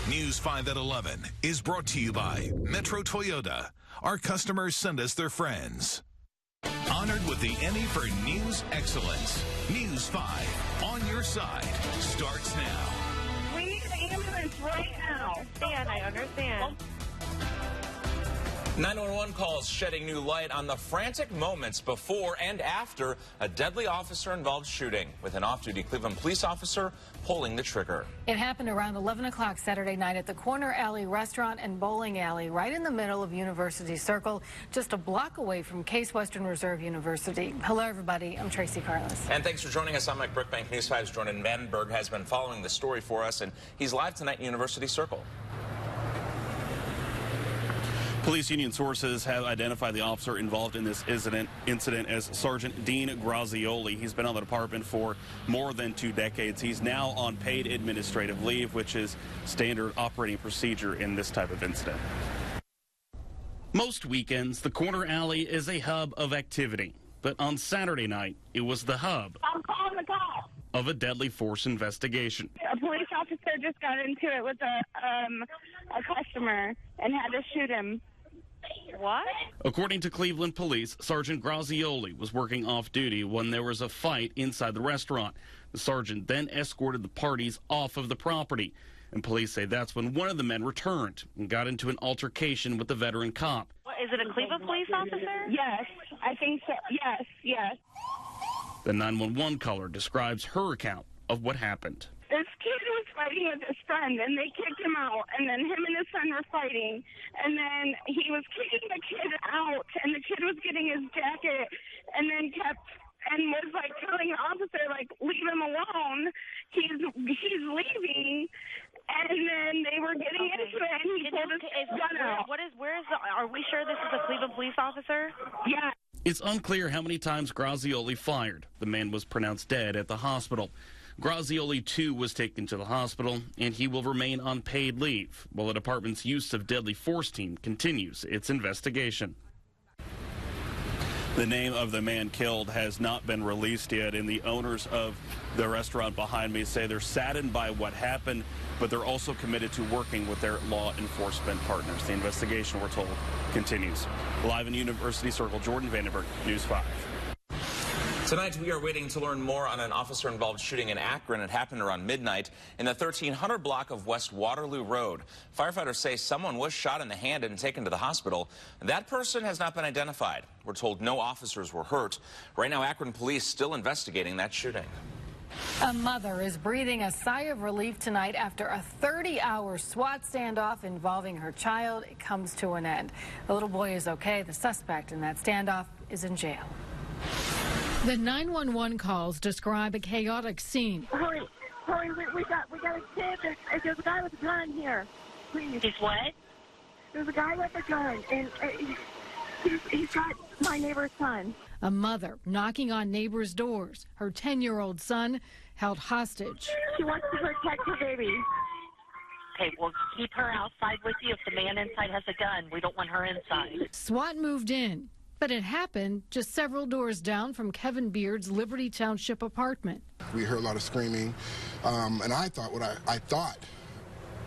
News 5 at 11 is brought to you by Metro Toyota. Our customers send us their friends. Honored with the Emmy for News Excellence. News 5 on your side starts now. We need an ambulance right now. Dan, I understand. 911 calls shedding new light on the frantic moments before and after a deadly officer-involved shooting, with an off-duty Cleveland police officer pulling the trigger. It happened around 11 o'clock Saturday night at the Corner Alley Restaurant and Bowling Alley, right in the middle of University Circle, just a block away from Case Western Reserve University. Hello, everybody. I'm Tracy Carlos. And thanks for joining us. I'm Mike Brookbank. News 5's Jordan Vandenberg has been following the story for us, and he's live tonight in University Circle. Police union sources have identified the officer involved in this incident as Sergeant Dean Grazioli. He's been on the department for more than 2 decades. He's now on paid administrative leave, which is standard operating procedure in this type of incident. Most weekends, the Corner Alley is a hub of activity. But on Saturday night, it was the hub of a deadly force investigation. A police officer just got into it with a customer and had to shoot him. What? According to Cleveland police, Sergeant Grazioli was working off-duty when there was a fight inside the restaurant. The sergeant then escorted the parties off of the property, and police say that's when one of the men returned and got into an altercation with the veteran cop. Is it a Cleveland police officer? Yes, I think so. Yes. The 911 caller describes her account of what happened. This kid was fighting with his friend, and they kicked him out, and then him and his son were fighting, and then he was kicking the kid out, and the kid was getting his jacket, and then was like telling the officer, like, leave him alone, he's leaving, and then they were getting into it, and he pulled his gun out. Are we sure this is a Cleveland police officer? Yeah. It's unclear how many times Grazioli fired. The man was pronounced dead at the hospital. Grazioli, too, was taken to the hospital, and he will remain on paid leave while the department's use of deadly force team continues its investigation. The name of the man killed has not been released yet, and the owners of the restaurant behind me say they're saddened by what happened, but they're also committed to working with their law enforcement partners. The investigation, we're told, continues. Live in University Circle, Jordan Vandenberg, News 5. Tonight, we are waiting to learn more on an officer-involved shooting in Akron. It happened around midnight in the 1300 block of West Waterloo Road. Firefighters say someone was shot in the hand and taken to the hospital. That person has not been identified. We're told no officers were hurt. Right now, Akron police still investigating that shooting. A mother is breathing a sigh of relief tonight after a 30-hour SWAT standoff involving her child. It comes to an end. The little boy is okay. The suspect in that standoff is in jail. The 911 calls describe a chaotic scene. Hurry, we got a kid. There's a guy with a gun here. Please. He's what? There's a guy with a gun, and he's got my neighbor's son. A mother knocking on neighbors' doors. Her 10-year-old son held hostage. She wants to protect her baby. Okay, well, keep her outside with you. If the man inside has a gun, we don't want her inside. SWAT moved in, but it happened just several doors down from Kevin Beard's Liberty Township apartment. We heard a lot of screaming, and I thought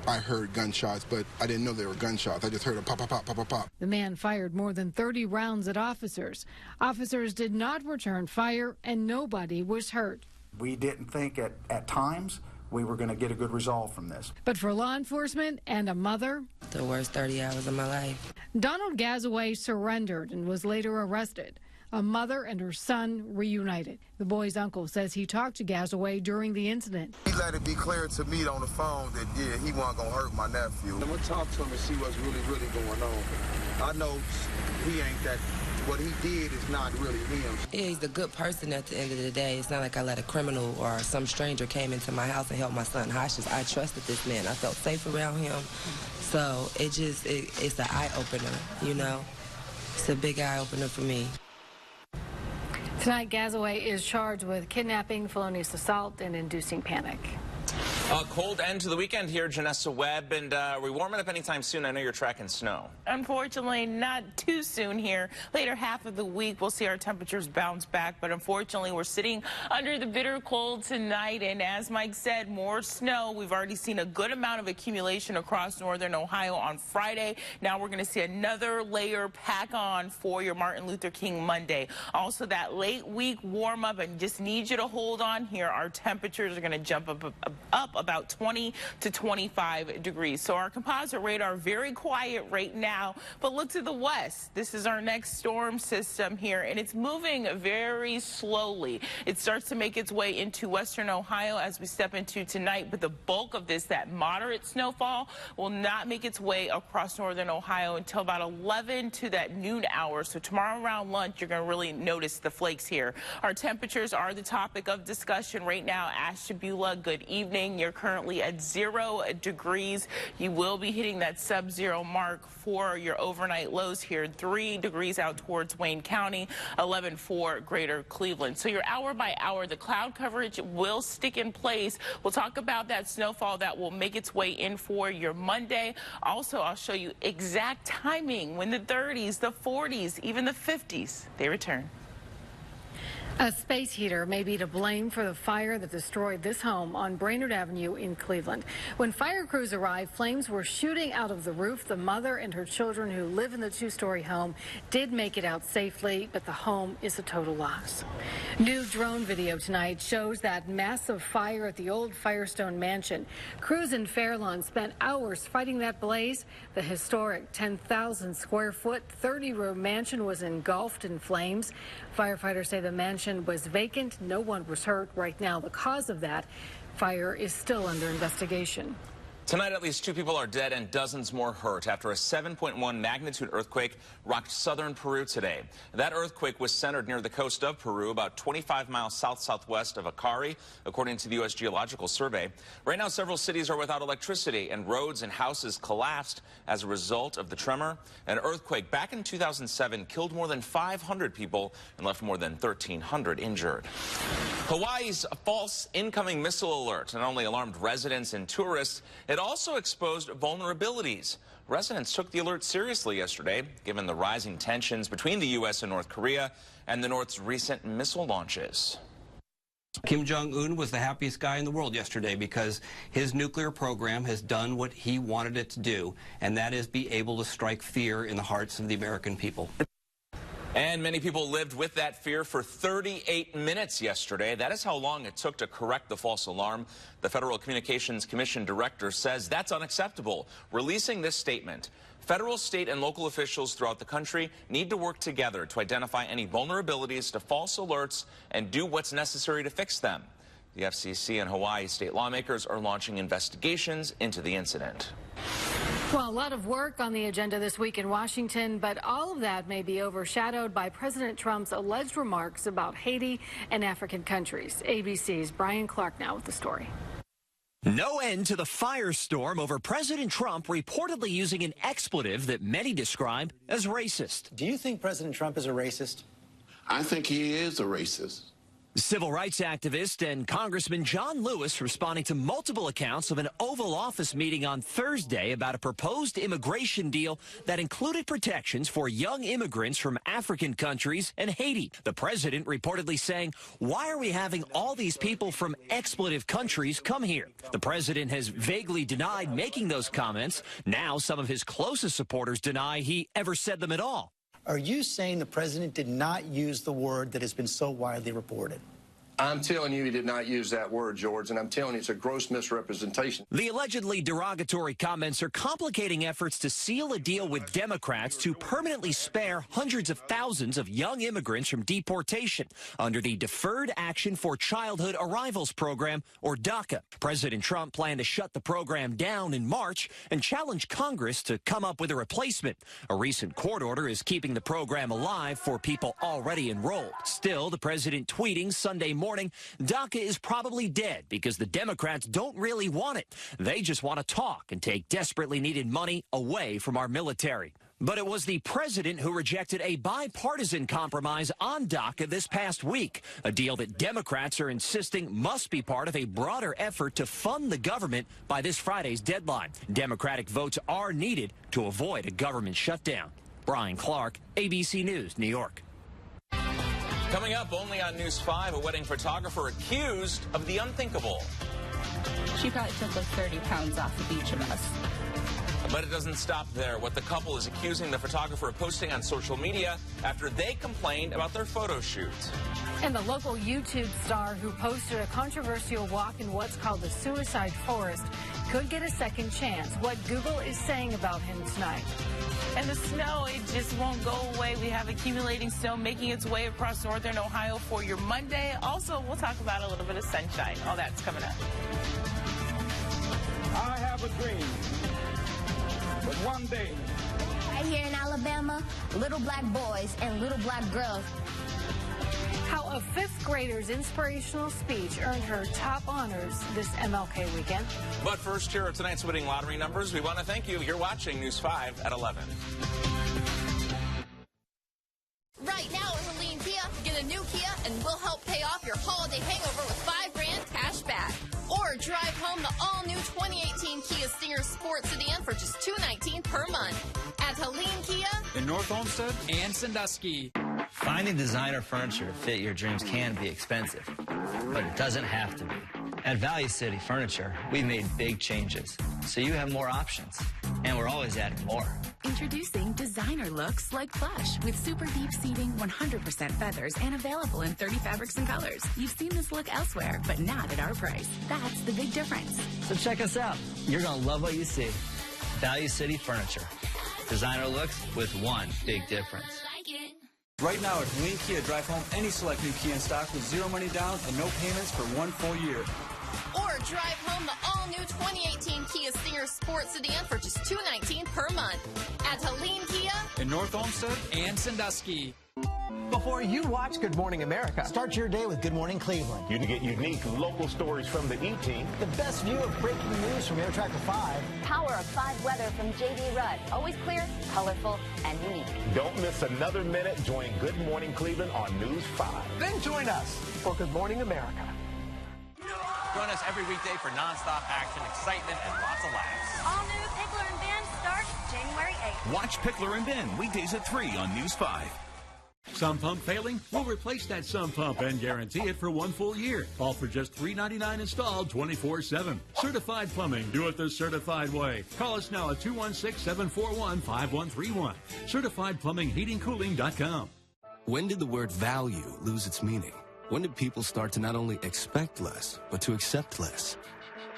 I heard gunshots, but I didn't know they were gunshots. I just heard a pop, pop, pop, pop, pop, pop. The man fired more than 30 rounds at officers. Officers did not return fire, and nobody was hurt. We didn't think at times we were going to get a good result from this. But for law enforcement and a mother, the worst 30 hours of my life. Donald Gazaway surrendered and was later arrested. A mother and her son reunited. The boy's uncle says he talked to Gazaway during the incident. He let it be clear to me on the phone that, yeah, he wasn't going to hurt my nephew. I'm going to talk to him and see what's really going on. I know he ain't that. What he did is not really him. Yeah, he's a good person at the end of the day. It's not like I let a criminal or some stranger came into my house and held my son hostage. I trusted this man. I felt safe around him. So it's an eye-opener, you know? It's a big eye-opener for me. Tonight, Gazaway is charged with kidnapping, felonious assault, and inducing panic. A cold end to the weekend here, Jennings Webb, and are we warming up anytime soon? I know you're tracking snow. Unfortunately, not too soon here. Later half of the week, we'll see our temperatures bounce back, but unfortunately, we're sitting under the bitter cold tonight, and as Mike said, more snow. We've already seen a good amount of accumulation across northern Ohio on Friday. Now we're going to see another layer pack on for your Martin Luther King Monday. Also, that late week warm up, and just need you to hold on here. Our temperatures are going to jump up about 20 to 25 degrees. So our composite radar very quiet right now, but look to the west. This is our next storm system here, and it's moving very slowly. It starts to make its way into western Ohio as we step into tonight, but the bulk of this, that moderate snowfall, will not make its way across northern Ohio until about 11 to that noon hour. So tomorrow around lunch, you're going to really notice the flakes here. Our temperatures are the topic of discussion right now. Ashtabula, good evening. You're currently at 0 degrees. You will be hitting that sub-zero mark for your overnight lows here. 3 degrees out towards Wayne County, 11 for greater Cleveland. So your hour by hour, the cloud coverage will stick in place. We'll talk about that snowfall that will make its way in for your Monday. Also, I'll show you exact timing when the 30s, the 40s, even the 50s, they return. A space heater may be to blame for the fire that destroyed this home on Brainerd Avenue in Cleveland. When fire crews arrived, flames were shooting out of the roof. The mother and her children who live in the two-story home did make it out safely, but the home is a total loss. New drone video tonight shows that massive fire at the old Firestone mansion. Crews in Fairlawn spent hours fighting that blaze. The historic 10,000 square foot, 30-room mansion was engulfed in flames. Firefighters say the mansion was vacant. No one was hurt. Right now, the cause of that fire is still under investigation. Tonight, at least 2 people are dead and dozens more hurt after a 7.1 magnitude earthquake rocked southern Peru today. That earthquake was centered near the coast of Peru, about 25 miles south-southwest of Acari, according to the U.S. Geological Survey. Right now, several cities are without electricity, and roads and houses collapsed as a result of the tremor. An earthquake back in 2007 killed more than 500 people and left more than 1,300 injured. Hawaii's false incoming missile alert not only alarmed residents and tourists, it also exposed vulnerabilities. Residents took the alert seriously yesterday, given the rising tensions between the U.S. and North Korea and the North's recent missile launches. Kim Jong-un was the happiest guy in the world yesterday because his nuclear program has done what he wanted it to do, and that is be able to strike fear in the hearts of the American people. And many people lived with that fear for 38 minutes yesterday. That is how long it took to correct the false alarm. The Federal Communications Commission director says that's unacceptable, releasing this statement. Federal, state, and local officials throughout the country need to work together to identify any vulnerabilities to false alerts and do what's necessary to fix them. The FCC and Hawaii state lawmakers are launching investigations into the incident. Well, a lot of work on the agenda this week in Washington, but all of that may be overshadowed by President Trump's alleged remarks about Haiti and African countries. ABC's Brian Clark now with the story. No end to the firestorm over President Trump reportedly using an expletive that many describe as racist. Do you think President Trump is a racist? I think he is a racist. Civil rights activist and Congressman John Lewis responding to multiple accounts of an Oval Office meeting on Thursday about a proposed immigration deal that included protections for young immigrants from African countries and Haiti. The president reportedly saying, "Why are we having all these people from expletive countries come here?" The president has vaguely denied making those comments. Now some of his closest supporters deny he ever said them at all. Are you saying the president did not use the word that has been so widely reported? I'm telling you he did not use that word, George, and I'm telling you it's a gross misrepresentation. The allegedly derogatory comments are complicating efforts to seal a deal with Democrats to permanently spare hundreds of thousands of young immigrants from deportation under the Deferred Action for Childhood Arrivals program, or DACA. President Trump planned to shut the program down in March and challenge Congress to come up with a replacement. A recent court order is keeping the program alive for people already enrolled. Still, the president tweeting Sunday morning, DACA is probably dead because the Democrats don't really want it. They just want to talk and take desperately needed money away from our military. But it was the president who rejected a bipartisan compromise on DACA this past week, a deal that Democrats are insisting must be part of a broader effort to fund the government by this Friday's deadline. Democratic votes are needed to avoid a government shutdown. Brian Clark, ABC News, New York. Coming up only on News 5, a wedding photographer accused of the unthinkable. She probably took like 30 pounds off of each of us. But it doesn't stop there. What the couple is accusing the photographer of posting on social media after they complained about their photo shoot. And the local YouTube star who posted a controversial walk in what's called the suicide forest could get a second chance. What Google is saying about him tonight. And the snow, it just won't go away. We have accumulating snow making its way across northern Ohio for your Monday. Also, we'll talk about a little bit of sunshine. All that's coming up. I have a dream. But one day, right here in Alabama, little black boys and little black girls. How a fifth grader's inspirational speech earned her top honors this MLK weekend. But first, here are tonight's winning lottery numbers. We want to thank you. You're watching News 5 at 11. Right now at Helene Kia, get a new Kia and we'll help pay off your holiday hangover with $5 grand cash back. Or drive home the all-new 2018 Kia Stinger Sport Sedan for just $219 per month. At Helene Kia in North Olmsted and Sandusky. Finding designer furniture to fit your dreams can be expensive, but it doesn't have to be. At Value City Furniture, we've made big changes, so you have more options, and we're always adding more. Introducing designer looks like plush with super deep seating, 100% feathers, and available in 30 fabrics and colors. You've seen this look elsewhere, but not at our price. That's the big difference. So check us out. You're going to love what you see. Value City Furniture. Designer looks with one big difference. Right now at Helene Kia, drive home any select new Kia in stock with zero money down and no payments for 1 full year. Or drive home the all-new 2018 Kia Stinger Sport Sedan for just $219 per month. At Helene Kia in North Olmsted and Sandusky. Before you watch Good Morning America, start your day with Good Morning Cleveland. You can get unique local stories from the E-Team. The best view of breaking news from Air Tracker 5. Power of 5 weather from J.D. Rudd. Always clear, colorful, and unique. Don't miss another minute. Join Good Morning Cleveland on News 5. Then join us for Good Morning America. Join us every weekday for nonstop action, excitement, and lots of laughs. All new Pickler and Ben starts January 8th. Watch Pickler and Ben weekdays at 3 on News 5. Sump pump failing? We'll replace that sump pump and guarantee it for 1 full year. All for just $3.99 installed 24/7. Certified plumbing. Do it the certified way. Call us now at 216-741-5131. CertifiedPlumbingHeatingCooling.com. When did the word value lose its meaning? When did people start to not only expect less, but to accept less?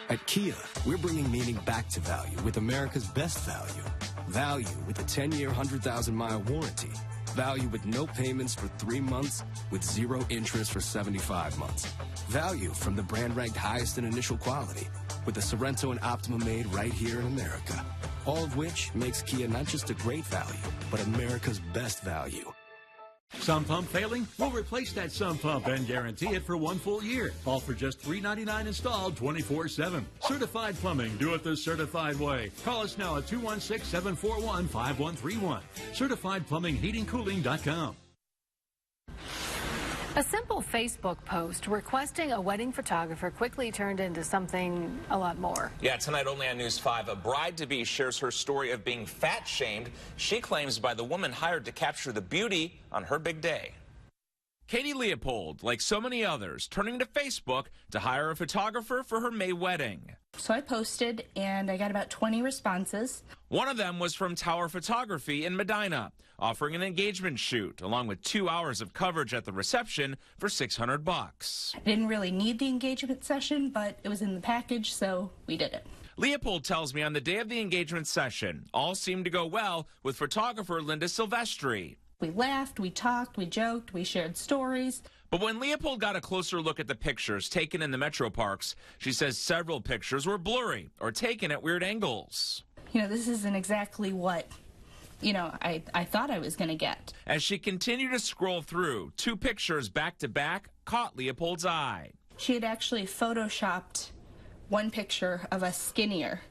At Kia, we're bringing meaning back to value with America's best value. Value with a 10-year, 100,000-mile warranty. Value with no payments for 3 months with 0 interest for 75 months. Value from the brand-ranked highest in initial quality with the Sorrento and Optima made right here in America. All of which makes Kia not just a great value, but America's best value. Sump pump failing? We'll replace that sump pump and guarantee it for 1 full year. All for just $3.99 installed 24/7. Certified plumbing. Do it the certified way. Call us now at 216-741-5131. CertifiedPlumbingHeatingCooling.com. A simple Facebook post requesting a wedding photographer quickly turned into something a lot more. Yeah, tonight only on News 5, a bride-to-be shares her story of being fat-shamed, she claims, by the woman hired to capture the beauty on her big day. Katie Leopold, like so many others, turning to Facebook to hire a photographer for her May wedding. So I posted, and I got about 20 responses. One of them was from Tower Photography in Medina, offering an engagement shoot, along with 2 hours of coverage at the reception for $600. I didn't really need the engagement session, but it was in the package, so we did it. Leopold tells me on the day of the engagement session, all seemed to go well with photographer Linda Silvestri. We laughed, we talked, we joked, we shared stories. But when Leopold got a closer look at the pictures taken in the metro parks, she says several pictures were blurry or taken at weird angles. You know, this isn't exactly what, I thought I was going to get. As she continued to scroll through, 2 pictures back to back caught Leopold's eye. She had actually photoshopped one picture of us skinnier.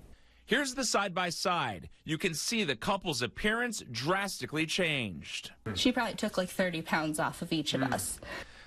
Here's the side-by-side. You can see the couple's appearance drastically changed. She probably took like 30 pounds off of each of us.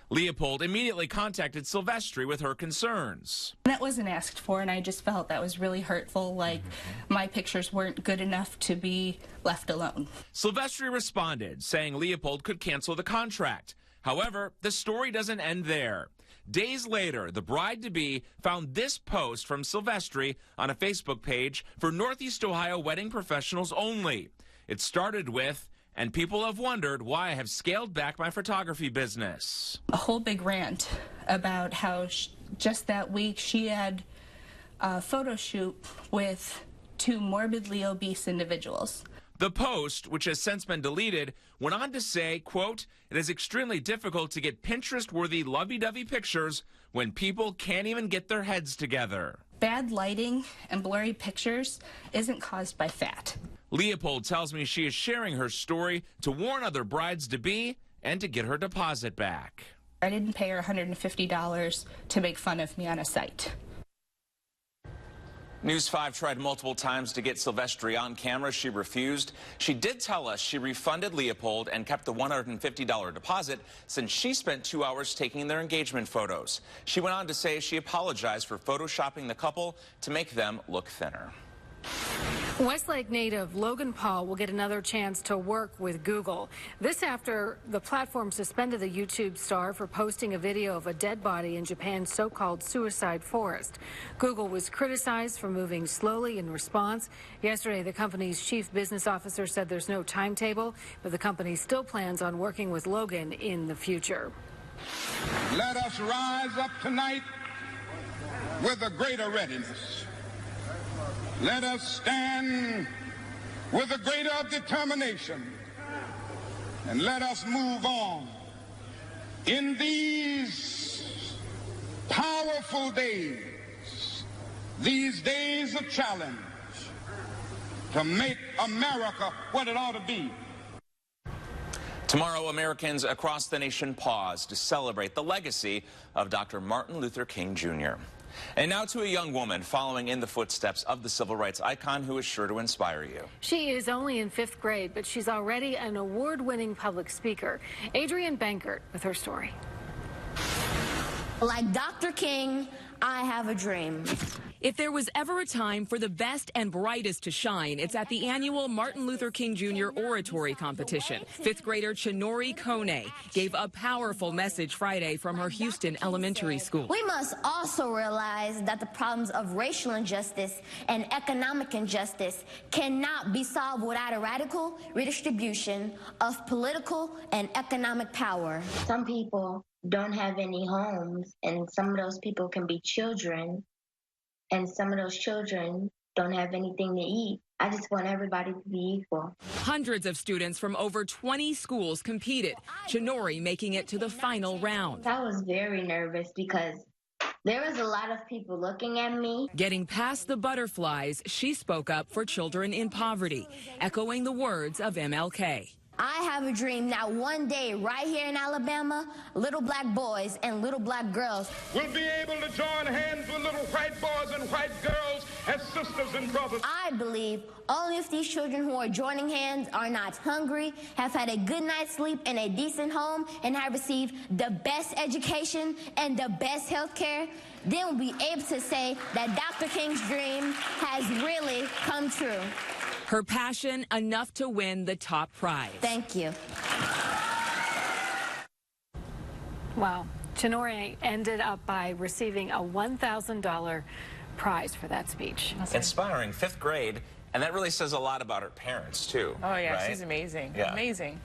Leopold immediately contacted Silvestri with her concerns. That wasn't asked for, and I just felt that was really hurtful, like my pictures weren't good enough to be left alone. Silvestri responded, saying Leopold could cancel the contract. However, the story doesn't end there. Days later, the bride-to-be found this post from Silvestri on a Facebook page for Northeast Ohio wedding professionals only. It started with, "And people have wondered why I have scaled back my photography business." A whole big rant about how just that week she had a photo shoot with 2 morbidly obese individuals. The post, which has since been deleted, went on to say, quote, "It is extremely difficult to get Pinterest-worthy lovey-dovey pictures when people can't even get their heads together." Bad lighting and blurry pictures isn't caused by fat. Leopold tells me she is sharing her story to warn other brides-to-be and to get her deposit back. I didn't pay her $150 to make fun of me on a site. News 5 tried multiple times to get Silvestri on camera. She refused. She did tell us she refunded Leopold and kept the $150 deposit since she spent 2 hours taking their engagement photos. She went on to say she apologized for photoshopping the couple to make them look thinner. Westlake native Logan Paul will get another chance to work with Google. This after the platform suspended the YouTube star for posting a video of a dead body in Japan's so-called suicide forest. Google was criticized for moving slowly in response. Yesterday, the company's chief business officer said there's no timetable, but the company still plans on working with Logan in the future. Let us rise up tonight with a greater readiness. Let us stand with a greater determination, and let us move on in these powerful days, these days of challenge, to make America what it ought to be. Tomorrow, Americans across the nation pause to celebrate the legacy of Dr. Martin Luther King, Jr. And now to a young woman following in the footsteps of the civil rights icon who is sure to inspire you. She is only in 5th grade, but she's already an award-winning public speaker. Adrienne Bankert with her story. Like Dr. King, I have a dream. If there was ever a time for the best and brightest to shine, it's at the annual Martin Luther King Jr. Oratory Competition. 5th grader Chinori Kone gave a powerful message Friday from her Houston elementary school. We must also realize that the problems of racial injustice and economic injustice cannot be solved without a radical redistribution of political and economic power. Some people don't have any homes, and some of those people can be children, and some of those children don't have anything to eat. I just want everybody to be equal. Hundreds of students from over 20 schools competed, Chinori making it to the final round. I was very nervous because there was a lot of people looking at me. Getting past the butterflies, she spoke up for children in poverty, echoing the words of MLK. I have a dream that one day, right here in Alabama, little black boys and little black girls will be able to join hands with little white boys and white girls as sisters and brothers. I believe only if these children who are joining hands are not hungry, have had a good night's sleep in a decent home, and have received the best education and the best health care, then we'll be able to say that Dr. King's dream has really come true. Her passion enough to win the top prize. Thank you. Wow. Chinori ended up by receiving a $1,000 prize for that speech. Inspiring, 5th grade, and that really says a lot about her parents, too. Oh, yeah, right? She's amazing. Yeah. Amazing.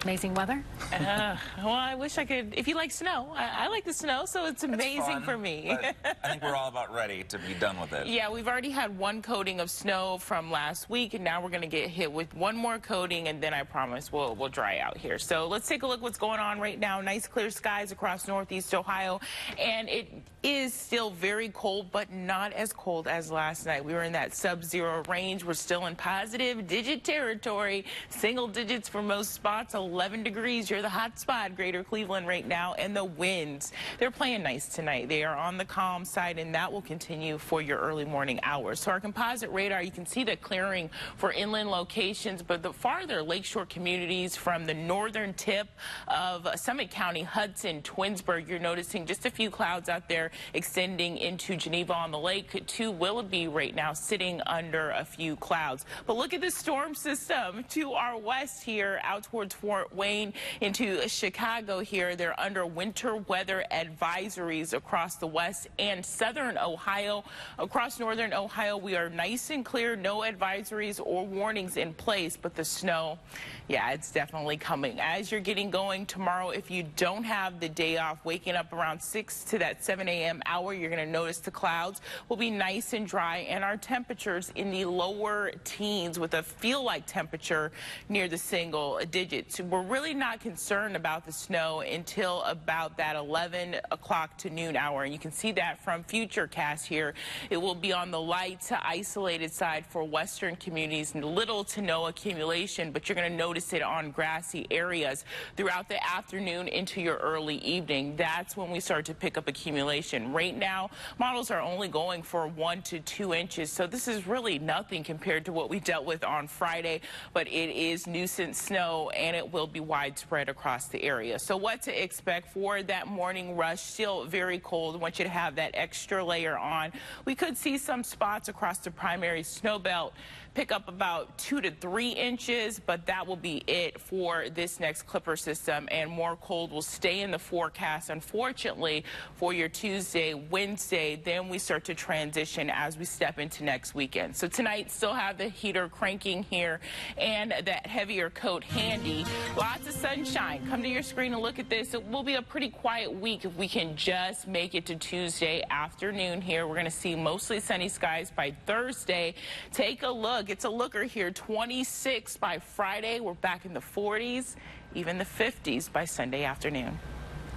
Amazing weather? Well, I wish I could. If you like snow, I like the snow, so it's amazing for me. But I think we're all about ready to be done with it. Yeah, we've already had one coating of snow from last week, and now we're going to get hit with one more coating, and then I promise we'll dry out here. So let's take a look what's going on right now. Nice clear skies across Northeast Ohio, and it is still very cold, but not as cold as last night. We were in that sub-zero range. We're still in positive digit territory, single digits for most spots, a 11 degrees. You're the hot spot, Greater Cleveland right now. And the winds, they're playing nice tonight. They are on the calm side, and that will continue for your early morning hours. So our composite radar, you can see the clearing for inland locations, but the farther lakeshore communities from the northern tip of Summit County, Hudson, Twinsburg, you're noticing just a few clouds out there extending into Geneva on the lake to Willoughby right now, sitting under a few clouds. But look at the storm system to our west here, out towards Fort Wayne into Chicago here. They're under winter weather advisories across the west and southern Ohio. Across northern Ohio, we are nice and clear, no advisories or warnings in place, but the snow, yeah, it's definitely coming. As you're getting going tomorrow, if you don't have the day off, waking up around 6 to that 7 a.m. hour, you're going to notice the clouds will be nice and dry, and our temperatures in the lower teens with a feel-like temperature near the single digits. We're really not concerned about the snow until about that 11 o'clock to noon hour, and you can see that from Futurecast here. It will be on the light to isolated side for western communities, and little to no accumulation, but you're going to notice it on grassy areas throughout the afternoon into your early evening. That's when we start to pick up accumulation. Right now, models are only going for 1 to 2 inches, so this is really nothing compared to what we dealt with on Friday, but it is nuisance snow, and it will be widespread across the area. So what to expect for that morning rush? Still very cold. I want you to have that extra layer on. We could see some spots across the primary snow belt pick up about 2 to 3 inches, but that will be it for this next clipper system, and more cold will stay in the forecast, unfortunately, for your Tuesday, Wednesday. Then we start to transition as we step into next weekend. So tonight, still have the heater cranking here and that heavier coat handy. Lots of sunshine. Come to your screen and look at this. It will be a pretty quiet week if we can just make it to Tuesday afternoon here. We're going to see mostly sunny skies by Thursday. Take a look. It's a looker here. 26 by Friday. We're back in the 40s, even the 50s by Sunday afternoon.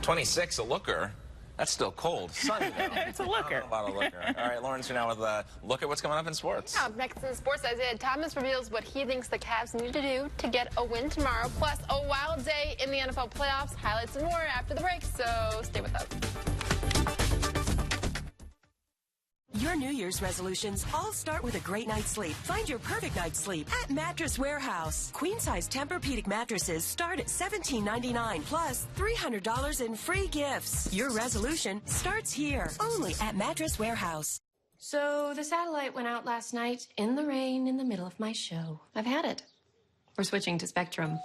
26, a looker. That's still cold. Sunny, though. It's a looker. About a looker. All right, Lawrence, you're now with a look at what's coming up in sports. Up next in sports, Isaiah Thomas reveals what he thinks the Cavs need to do to get a win tomorrow. Plus, a wild day in the NFL playoffs. Highlights and more after the break, so stay with us. Your New Year's resolutions all start with a great night's sleep. Find your perfect night's sleep at Mattress Warehouse. Queen-size Tempur-Pedic mattresses start at $17.99 plus $300 in free gifts. Your resolution starts here, only at Mattress Warehouse. So the satellite went out last night in the rain in the middle of my show. I've had it. We're switching to Spectrum.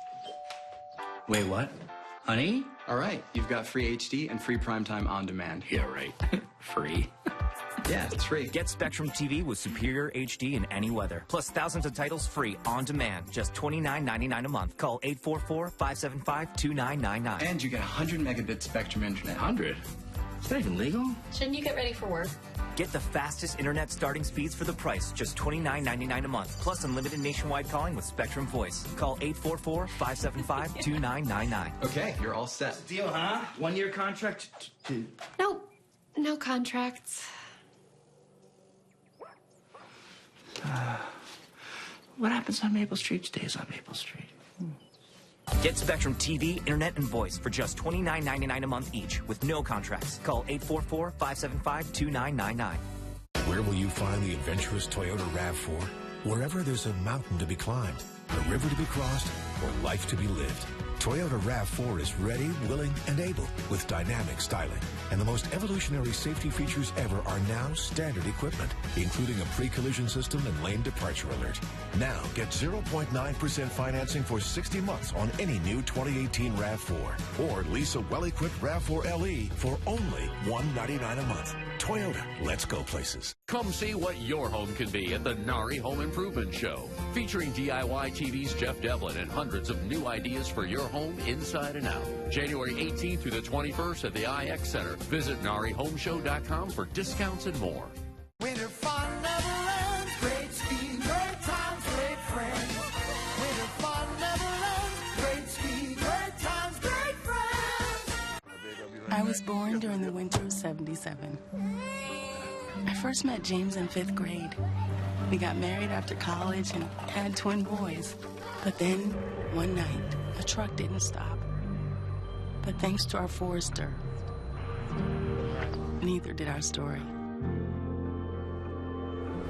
Wait, what? Honey? All right, you've got free HD and free primetime on demand. Yeah, right. Free. Yeah, it's free. Get Spectrum TV with superior HD in any weather. Plus thousands of titles free on demand. Just $29.99 a month. Call 844-575-2999. And you get 100 megabit Spectrum internet. 100? Is that even legal? Shouldn't you get ready for work? Get the fastest internet starting speeds for the price. Just $29.99 a month. Plus unlimited nationwide calling with Spectrum Voice. Call 844-575-2999. Okay, you're all set. Deal, huh? 1-year contract? Nope. No contracts. What happens on Maple Street stays on Maple Street. Get Spectrum TV, internet, and voice for just $29.99 a month each with no contracts. Call 844-575-2999. Where will you find the adventurous Toyota RAV4? Wherever there's a mountain to be climbed, a river to be crossed, or life to be lived. Toyota RAV4 is ready, willing, and able with dynamic styling. And the most evolutionary safety features ever are now standard equipment, including a pre-collision system and lane departure alert. Now get 0.9% financing for 60 months on any new 2018 RAV4. Or lease a well-equipped RAV4 LE for only $199 a month. Toyota, let's go places. Come see what your home can be at the Nari Home Improvement Show, featuring DIY TV's Jeff Devlin and hundreds of new ideas for your home inside and out. January 18th through the 21st at the IX Center. Visit NariHomeshow.com for discounts and more. Winter fun never ends. Great ski, great times, great friends. Winter fun never ends. Great ski, great times, great friends. I was born during the winter of '77. I first met James in 5th grade. We got married after college and had twin boys. But then, one night, a truck didn't stop. But thanks to our Forester, neither did our story.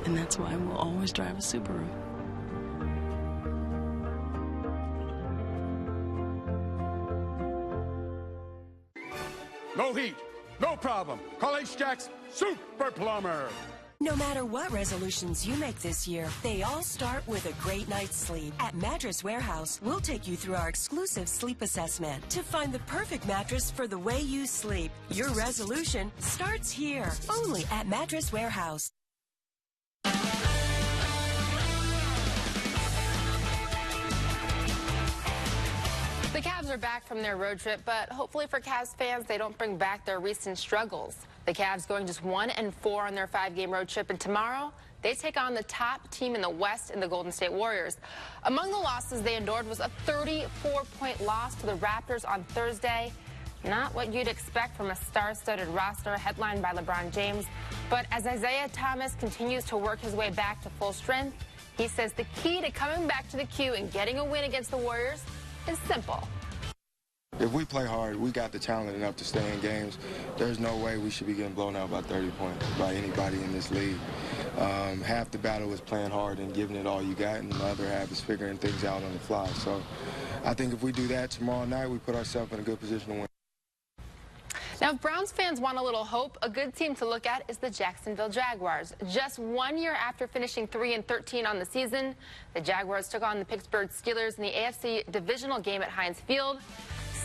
And that's why we'll always drive a Subaru. No heat, no problem. Call H-Jack's Super Plumber. No matter what resolutions you make this year, they all start with a great night's sleep. At Mattress Warehouse, we'll take you through our exclusive sleep assessment to find the perfect mattress for the way you sleep. Your resolution starts here, only at Mattress Warehouse. The Cavs are back from their road trip, but hopefully for Cavs fans, they don't bring back their recent struggles. The Cavs going just 1-4 on their 5-game road trip, and tomorrow they take on the top team in the West in the Golden State Warriors. Among the losses they endured was a 34-point loss to the Raptors on Thursday. Not what you'd expect from a star-studded roster headlined by LeBron James. But as Isaiah Thomas continues to work his way back to full strength, he says the key to coming back to the Q and getting a win against the Warriors is simple. If we play hard, we got the talent enough to stay in games. There's no way we should be getting blown out by 30 points by anybody in this league. Half the battle is playing hard and giving it all you got, and the other half is figuring things out on the fly. So I think if we do that tomorrow night, we put ourselves in a good position to win. Now, if Browns fans want a little hope, a good team to look at is the Jacksonville Jaguars. Just 1 year after finishing 3-13 on the season, the Jaguars took on the Pittsburgh Steelers in the AFC divisional game at Heinz Field.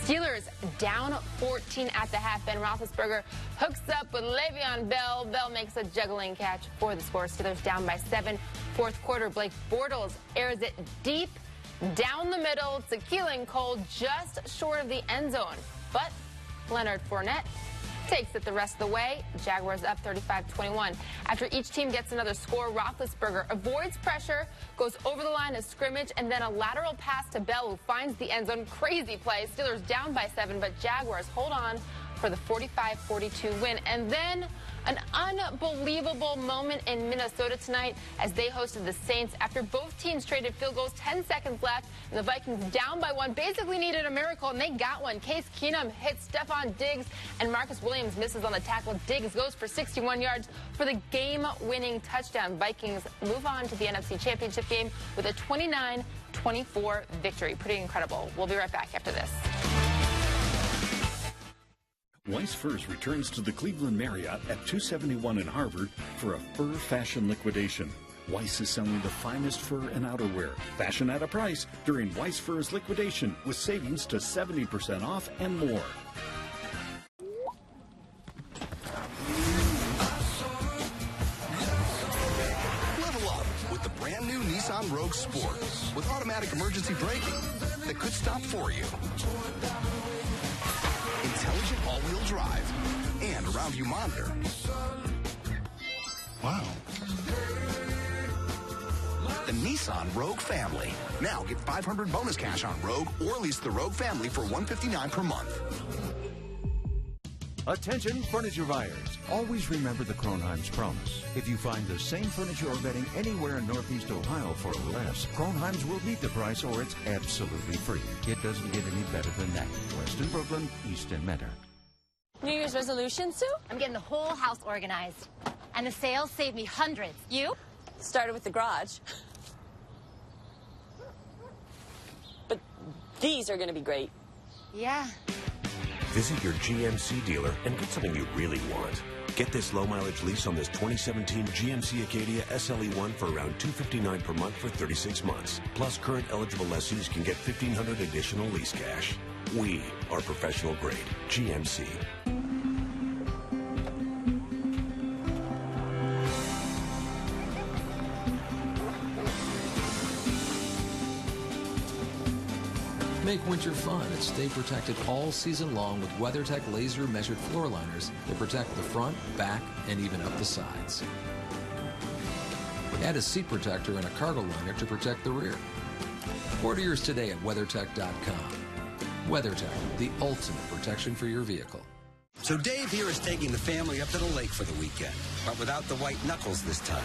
Steelers down 14 at the half. Ben Roethlisberger hooks up with Le'Veon Bell. Bell makes a juggling catch for the score. Steelers down by 7. Fourth quarter, Blake Bortles airs it deep down the middle to Keelan Cole just short of the end zone. But Leonard Fournette takes it the rest of the way. Jaguars up 35-21. After each team gets another score, Roethlisberger avoids pressure, goes over the line of scrimmage, and then a lateral pass to Bell, who finds the end zone. Crazy play. Steelers down by 7, but Jaguars hold on for the 45-42 win. And then an unbelievable moment in Minnesota tonight as they hosted the Saints after both teams traded field goals. 10 seconds left, and the Vikings down by 1. Basically needed a miracle, and they got one. Case Keenum hits Stephon Diggs, and Marcus Williams misses on the tackle. Diggs goes for 61 yards for the game-winning touchdown. Vikings move on to the NFC Championship game with a 29-24 victory. Pretty incredible. We'll be right back after this. Weiss Furs returns to the Cleveland Marriott at 271 in Harvard for a fur fashion liquidation. Weiss is selling the finest fur and outerwear, fashion at a price during Weiss Furs liquidation with savings to 70% off and more. Level up with the brand new Nissan Rogue Sport with automatic emergency braking that could stop for you. Intelligent all-wheel drive and a round-view monitor. Wow. The Nissan Rogue family. Now get $500 bonus cash on Rogue or lease the Rogue family for $159 per month. Attention furniture buyers. Always remember the Kronheim's promise. If you find the same furniture or bedding anywhere in Northeast Ohio for less, Kronheim's will beat the price or it's absolutely free. It doesn't get any better than that. Weston Brooklyn, Easton Metter. New Year's resolution, Sue? I'm getting the whole house organized. And the sales saved me hundreds. You? Started with the garage. But these are going to be great. Yeah. Visit your GMC dealer and get something you really want. Get this low-mileage lease on this 2017 GMC Acadia SLE1 for around $259 per month for 36 months. Plus, current eligible lessees can get $1,500 additional lease cash. We are professional grade. GMC. Make winter fun and stay protected all season long with WeatherTech laser measured floor liners that protect the front, back, and even up the sides. Add a seat protector and a cargo liner to protect the rear. Order yours today at WeatherTech.com. WeatherTech, the ultimate protection for your vehicle. So Dave here is taking the family up to the lake for the weekend, but without the white knuckles this time.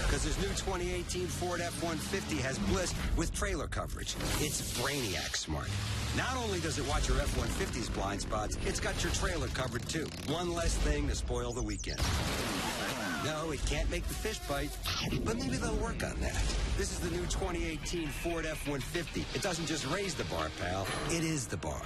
Because his new 2018 Ford F-150 has Bliss with trailer coverage. It's Brainiac smart. Not only does it watch your F-150's blind spots, it's got your trailer covered too. One less thing to spoil the weekend. No, it can't make the fish bite, but maybe they'll work on that. This is the new 2018 Ford F-150. It doesn't just raise the bar, pal. It is the bar.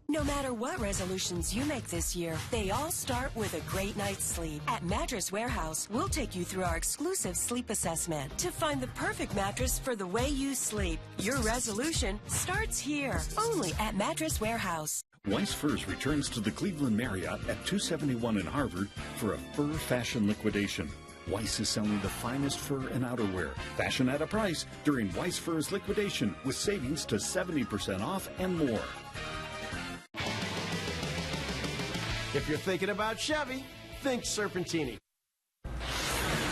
No matter what resolutions you make this year, they all start with a great night's sleep. At Mattress Warehouse, we'll take you through our exclusive sleep assessment to find the perfect mattress for the way you sleep. Your resolution starts here, only at Mattress Warehouse. Weiss Furs returns to the Cleveland Marriott at 271 in Harvard for a fur fashion liquidation. Weiss is selling the finest fur and outerwear, fashion at a price, during Weiss Furs liquidation with savings to 70% off and more. If you're thinking about Chevy, think Serpentini.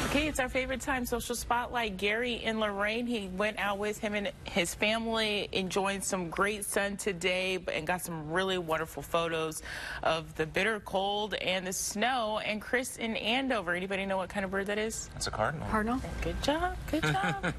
Okay, it's our favorite time social spotlight. Gary in Lorraine, he went out with him and his family, enjoying some great sun today and got some really wonderful photos of the bitter cold and the snow. And Chris in Andover, anybody know what kind of bird that is? That's a cardinal. Cardinal. Good job. Good job.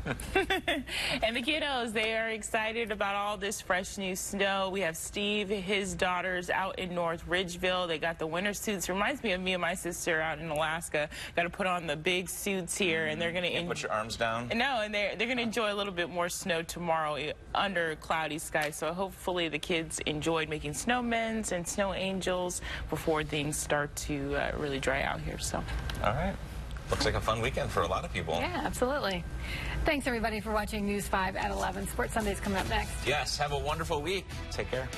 And the kiddos, they are excited about all this fresh new snow. We have Steve, his daughters out in North Ridgeville. They got the winter suits. Reminds me of me and my sister out in Alaska. Got to put on the big suits here, and they're going to put your arms down. No, and they're going to enjoy a little bit more snow tomorrow under cloudy skies. So hopefully the kids enjoyed making snowmen and snow angels before things start to really dry out here. So, all right. Looks like a fun weekend for a lot of people. Yeah, absolutely. Thanks, everybody, for watching News 5 at 11. Sports Sunday's coming up next. Yes, have a wonderful week. Take care.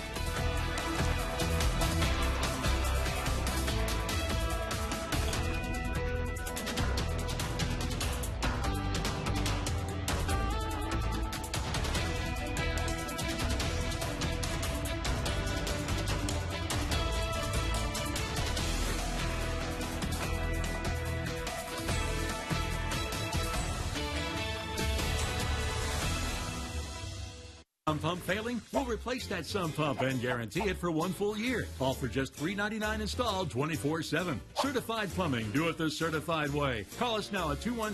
Sump pump failing? We'll replace that sump pump and guarantee it for 1 full year. All for just $3.99 installed 24/7. Certified plumbing. Do it the certified way. Call us now at 217